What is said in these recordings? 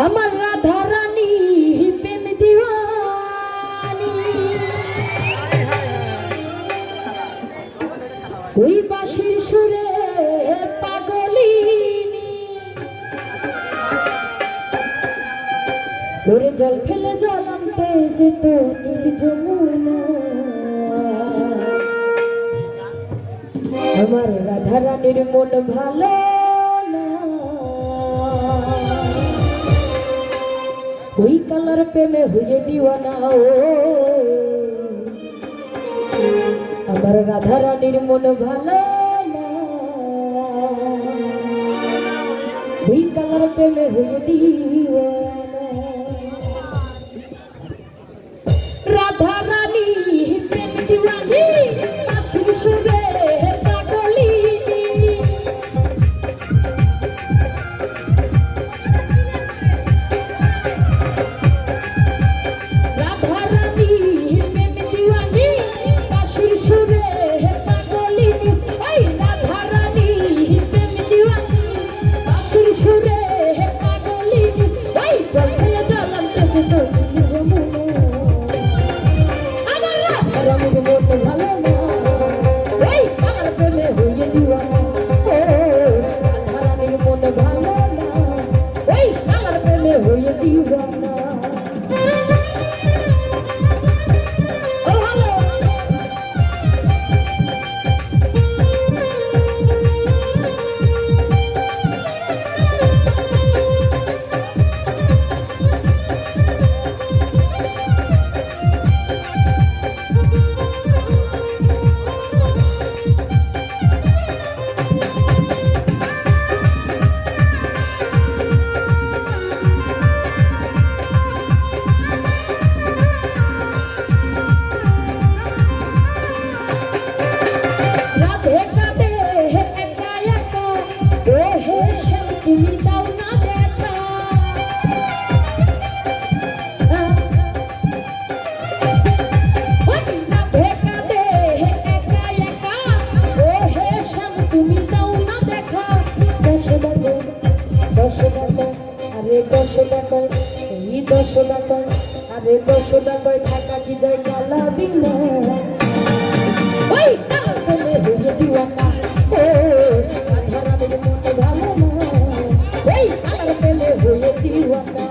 আমার রাধা রানী প্রেম দিওয়ানি ওই বাঁশির সুরে পাগলিনী ওরে জল ফেলে জল আনতে যেত নীল যমুনা আমার রাধা রানীর মন ভালো ওই কালার প্রেমে হয়ে দিওয়ানা ও আমার রাধা রানীর মন ভালো না ওই কালার প্রেমে হয়ে দিওয়ানা রাধা রানী প্রেম দিওয়ানি বাঁশির সুরে পাগলিনী আরে 10 টাকায় থাকা কি যায় কালা বিনা ওই কালা বলে হয়ে দিওয়ানা ও রাধা রানীর মন ভালো না ওই কালা বলে হয়ে দিওয়ানা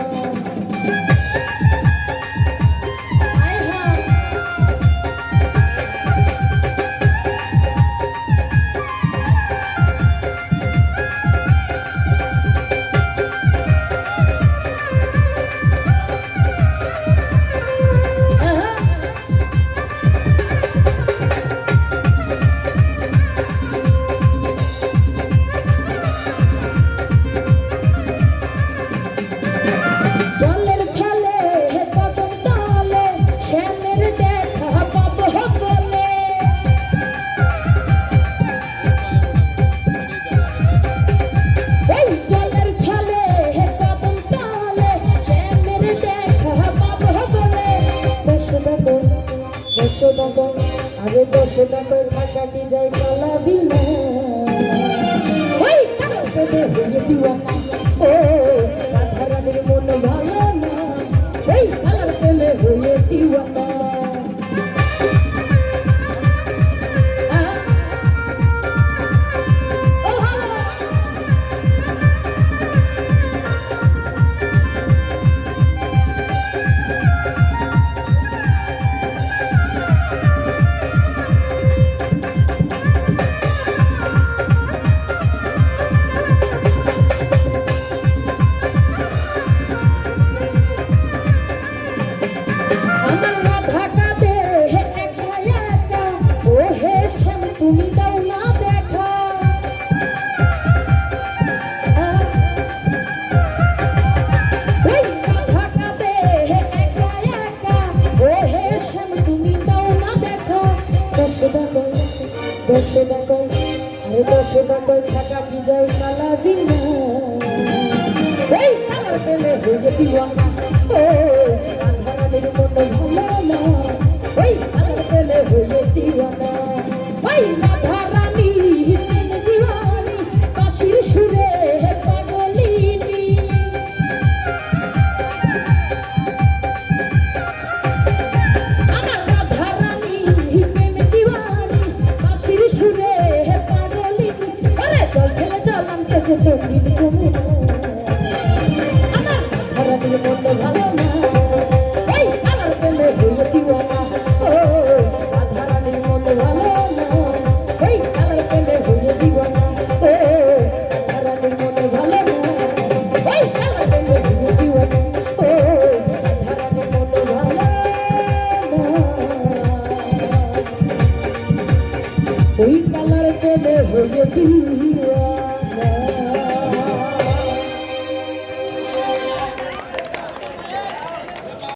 আরে 10 টাকায় থাকা কি যায় কালা বিনা ওই কালা পেতে হয়ে দিওয়ানা ও রাধা রানীর মন ভালো না ওই কালার পেলে হয়ে দিওয়ানা আরে 10 টাকায় থাকা কি যায় কালা বিনা ওই কালার পেলে হয়ে দিওয়ানা ও রাধা রানীর মন ভালো না ওই কালার পেলে হয়ে দিওয়ানা ওই রাধা রানী প্রেম দিওয়ানি বাঁশির সুরে পাগলিনী যে তন্দির যমুনা আমার রাধারানীর মন ভালো না ওই কালার প্রেমে হয়ে দিওয়ানা ও রাধারানীর মন ভালো না ওই কালার প্রেমে হয়ে দিওয়ানা ও রাধারানীর মন ভালো না ওই কালার প্রেমে হয়ে দিওয়ানা ও রাধারানীর মন ভালো না ওই কালার প্রেমে হয়ে দিওয়ানা